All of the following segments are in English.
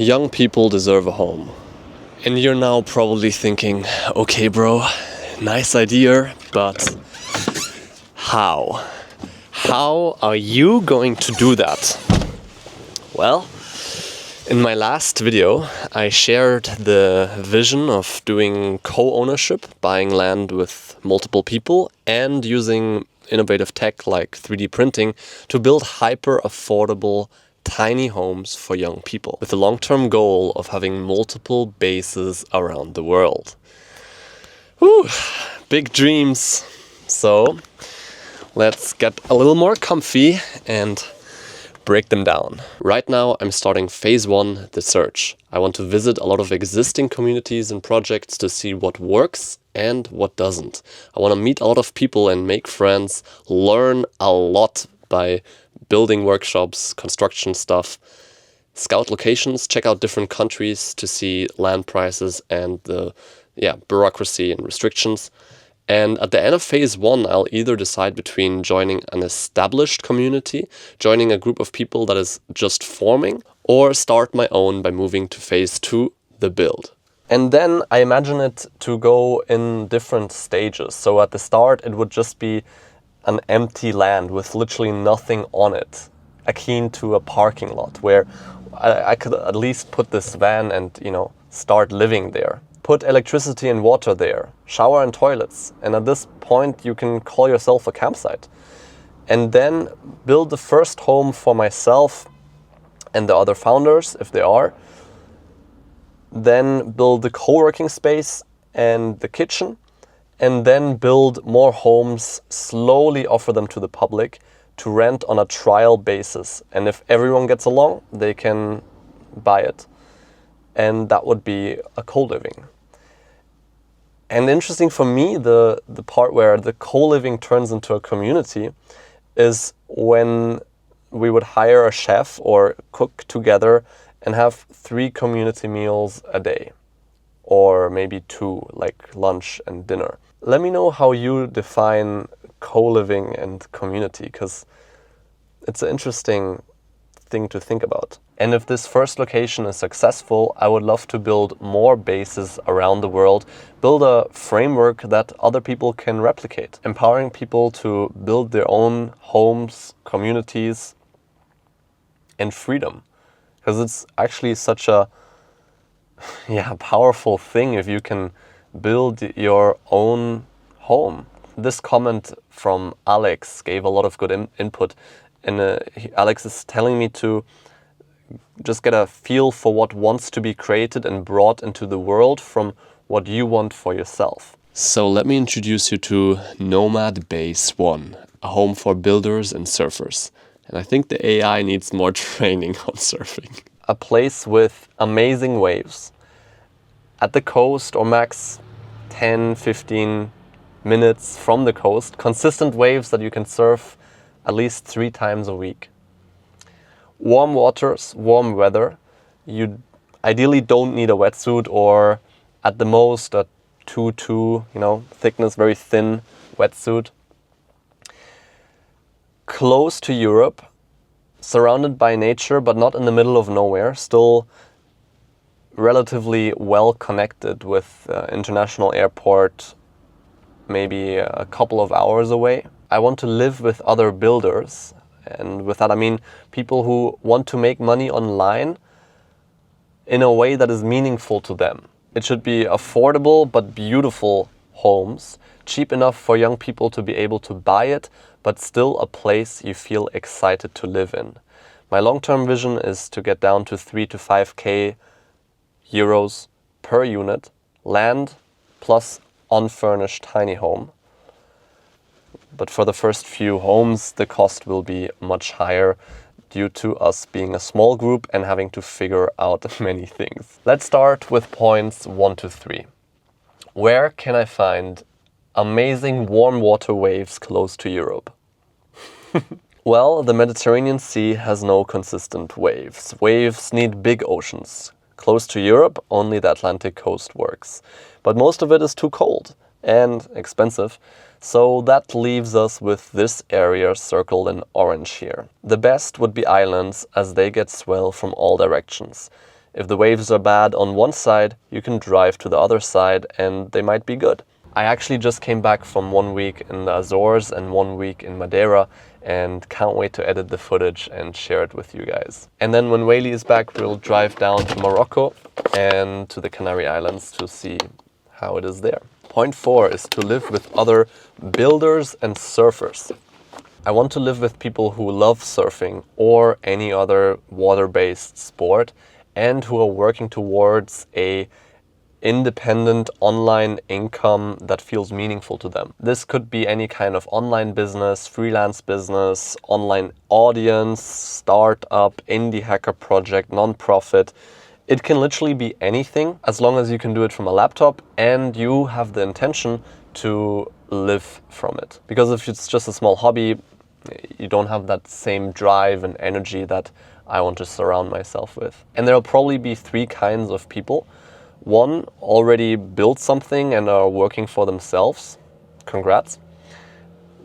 young people deserve a home. And you're now probably thinking, okay bro, nice idea, but how? How are you going to do that? Well, in my last video, I shared the vision of doing co-ownership, buying land with multiple people, and using innovative tech like 3D printing to build hyper-affordable tiny homes for young people, with the long-term goal of having multiple bases around the world. Whew, big dreams. So let's get a little more comfy and break them down. Right now I'm starting phase 1, the search. I want to visit a lot of existing communities and projects to see what works and what doesn't. I want to meet a lot of people and make friends, learn a lot by building workshops, construction stuff, scout locations, check out different countries to see land prices and the bureaucracy and restrictions. And at the end of phase 1, I'll either decide between joining an established community, joining a group of people that is just forming, or start my own by moving to phase 2, the build. And then I imagine it to go in different stages. So at the start, it would just be an empty land with literally nothing on it, akin to a parking lot where I could at least put this van and, start living there. Put electricity and water there, shower and toilets, and at this point you can call yourself a campsite. And then build the first home for myself and the other founders, if they are. Then build the co-working space and the kitchen, and then build more homes, slowly offer them to the public to rent on a trial basis. And if everyone gets along, they can buy it. And that would be a co-living. And interesting for me, the part where the co-living turns into a community is when we would hire a chef or cook together and have 3 community meals a day, or maybe 2, like lunch and dinner. Let me know how you define co-living and community, because it's an interesting thing to think about. And if this first location is successful, I would love to build more bases around the world, build a framework that other people can replicate, empowering people to build their own homes, communities, and freedom. Because it's actually such a powerful thing if you can build your own home. This comment from Alex gave a lot of good input. And Alex is telling me to just get a feel for what wants to be created and brought into the world from what you want for yourself. So let me introduce you to Nomad Base 1, a home for builders and surfers. And I think the AI needs more training on surfing. A place with amazing waves. At the coast, or max 10-15 minutes from the coast, consistent waves that you can surf at least 3 times a week. Warm waters, warm weather. You ideally don't need a wetsuit, or at the most a 2-2, thickness, very thin wetsuit. Close to Europe, surrounded by nature, but not in the middle of nowhere. Still relatively well connected with international airport, maybe a couple of hours away. I want to live with other builders, and with that I mean people who want to make money online in a way that is meaningful to them. It should be affordable but beautiful homes, cheap enough for young people to be able to buy it, but still a place you feel excited to live in. My long-term vision is to get down to 3 to 5k euros per unit, land plus unfurnished tiny home. But for the first few homes, the cost will be much higher due to us being a small group and having to figure out many things. Let's start with points 1 to 3. Where can I find amazing warm water waves close to Europe? Well, the Mediterranean Sea has no consistent waves. Waves need big oceans. Close to Europe, only the Atlantic coast works. But most of it is too cold and expensive, so that leaves us with this area circled in orange here. The best would be islands, as they get swell from all directions. If the waves are bad on one side, you can drive to the other side and they might be good. I actually just came back from 1 week in the Azores and 1 week in Madeira and can't wait to edit the footage and share it with you guys. And then when Whaley is back, we'll drive down to Morocco and to the Canary Islands to see how it is there. Point 4 is to live with other builders and surfers. I want to live with people who love surfing or any other water-based sport and who are working towards a independent online income that feels meaningful to them. This could be any kind of online business, freelance business, online audience, startup, indie hacker project, non-profit. It can literally be anything as long as you can do it from a laptop and you have the intention to live from it. Because if it's just a small hobby, you don't have that same drive and energy that I want to surround myself with. And there'll probably be 3 kinds of people. One, already built something and are working for themselves. Congrats.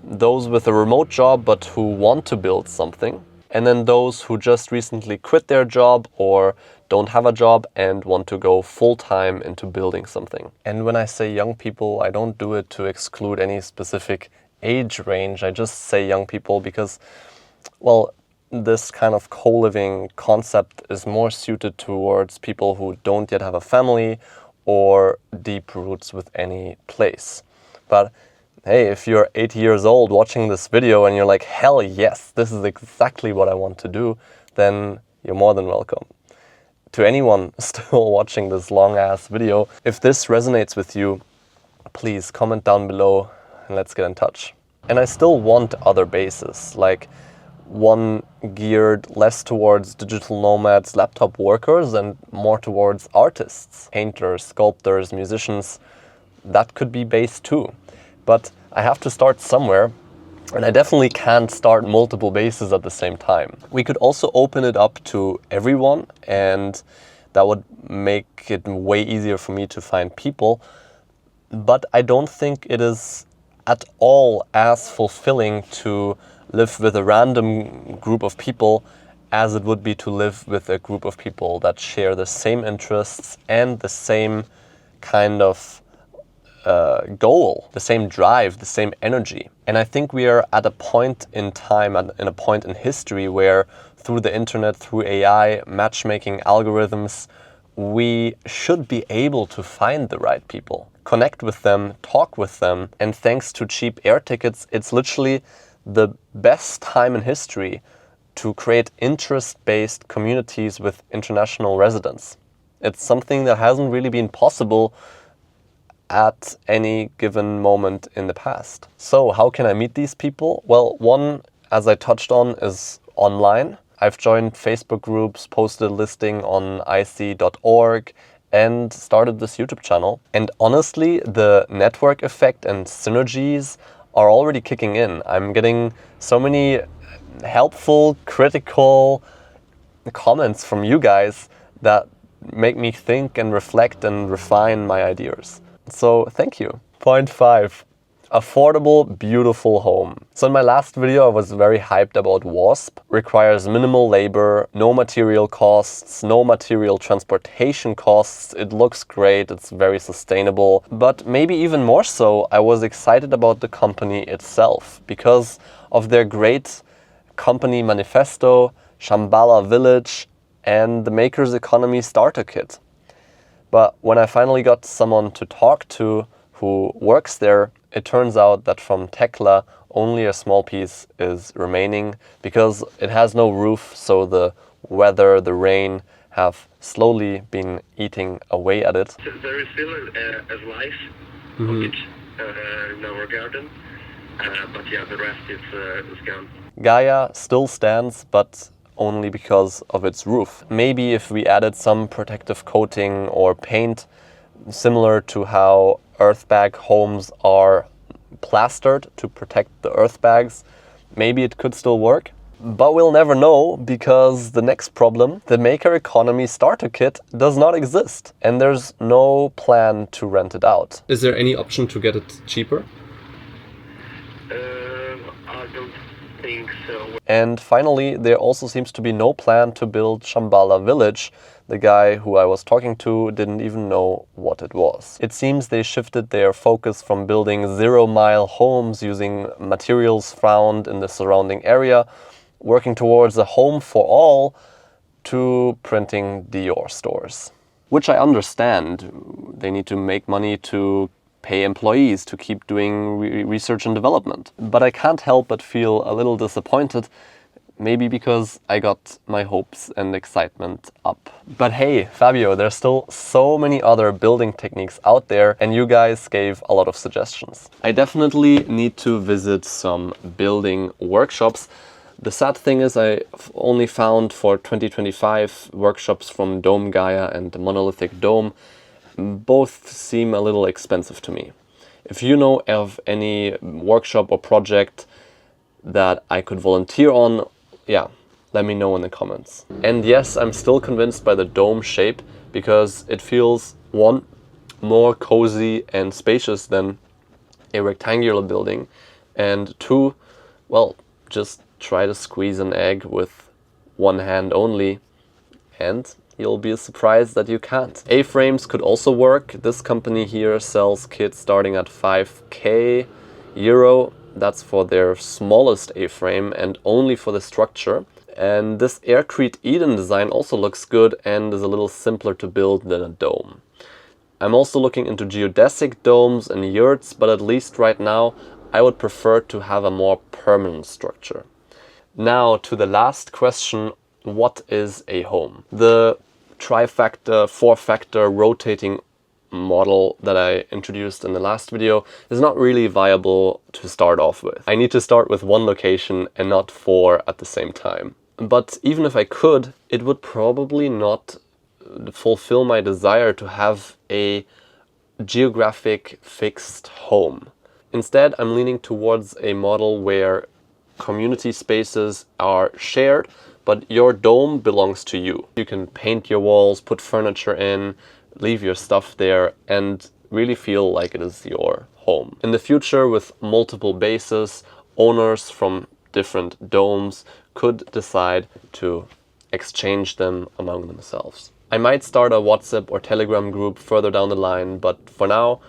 Those with a remote job but who want to build something. And then those who just recently quit their job or don't have a job and want to go full-time into building something. And when I say young people, I don't do it to exclude any specific age range. I just say young people because, well, this kind of co-living concept is more suited towards people who don't yet have a family or deep roots with any place. But hey, if you're 80 years old watching this video and you're like, hell yes, this is exactly what I want to do, then you're more than welcome. To anyone still watching this long ass video, if this resonates with you, please comment down below and let's get in touch. And I still want other bases, like one geared less towards digital nomads, laptop workers, and more towards artists, painters, sculptors, musicians. That could be base 2. But I have to start somewhere, and I definitely can't start multiple bases at the same time. We could also open it up to everyone, and that would make it way easier for me to find people. But I don't think it is at all as fulfilling to live with a random group of people as it would be to live with a group of people that share the same interests and the same kind of goal, the same drive, the same energy. And I think we are at a point in time and in a point in history where through the internet, through AI, matchmaking algorithms, we should be able to find the right people, connect with them, talk with them. And thanks to cheap air tickets, it's literally the best time in history to create interest-based communities with international residents. It's something that hasn't really been possible at any given moment in the past. So how can I meet these people? Well, one, as I touched on, is online. I've joined Facebook groups, posted a listing on ic.org, and started this YouTube channel. And honestly, the network effect and synergies are already kicking in. I'm getting so many helpful, critical comments from you guys that make me think and reflect and refine my ideas. So thank you. Point 5. Affordable, beautiful home. So in my last video, I was very hyped about WASP. Requires minimal labor, no material costs, no material transportation costs. It looks great, it's very sustainable. But maybe even more so, I was excited about the company itself because of their great company manifesto, Shambhala Village, and the Maker's Economy Starter Kit. But when I finally got someone to talk to who works there, it turns out that from Tekla, only a small piece is remaining because it has no roof, so the weather, the rain have slowly been eating away at it. There is still a slice of it in our garden, but yeah, the rest is gone. Gaia still stands, but only because of its roof. Maybe if we added some protective coating or paint, similar to how earthbag homes are plastered to protect the earthbags, maybe it could still work. But we'll never know because the next problem, the Maker Economy Starter Kit, does not exist and there's no plan to rent it out. Is there any option to get it cheaper? I don't think so. And finally, there also seems to be no plan to build Shambhala village. The guy who I was talking to didn't even know what it was. It seems they shifted their focus from building 0-mile homes using materials found in the surrounding area, working towards a home for all, to printing Dior stores. Which I understand. They need to make money to pay employees to keep doing research and development. But I can't help but feel a little disappointed, maybe because I got my hopes and excitement up. But hey, Fabio, there's still so many other building techniques out there, and you guys gave a lot of suggestions. I definitely need to visit some building workshops. The sad thing is I've only found for 2025 workshops from Dome Gaia and the Monolithic Dome. Both seem a little expensive to me. If you know of any workshop or project that I could volunteer on, yeah, let me know in the comments. And yes, I'm still convinced by the dome shape because it feels, one, more cozy and spacious than a rectangular building, and two, well, just try to squeeze an egg with one hand only and you'll be surprised that you can't. A-frames could also work. This company here sells kits starting at 5k euro. That's for their smallest A-frame and only for the structure. And this Aircrete Eden design also looks good and is a little simpler to build than a dome. I'm also looking into geodesic domes and yurts, but at least right now I would prefer to have a more permanent structure. Now to the last question, what is a home? The trifactor, four-factor rotating model that I introduced in the last video is not really viable to start off with. I need to start with one location and not four at the same time. But even if I could, it would probably not fulfill my desire to have a geographic fixed home. Instead, I'm leaning towards a model where community spaces are shared, but your dome belongs to you. You can paint your walls, put furniture in, leave your stuff there, and really feel like it is your home. In the future, with multiple bases, owners from different domes could decide to exchange them among themselves. I might start a WhatsApp or Telegram group further down the line, but for now,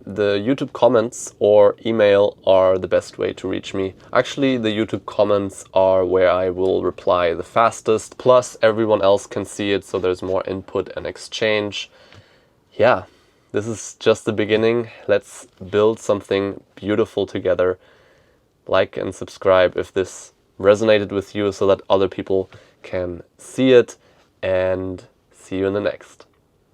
the YouTube comments or email are the best way to reach me. Actually, the YouTube comments are where I will reply the fastest, plus everyone else can see it, so there's more input and exchange. Yeah, this is just the beginning. Let's build something beautiful together. Like and subscribe if this resonated with you so that other people can see it, and see you in the next.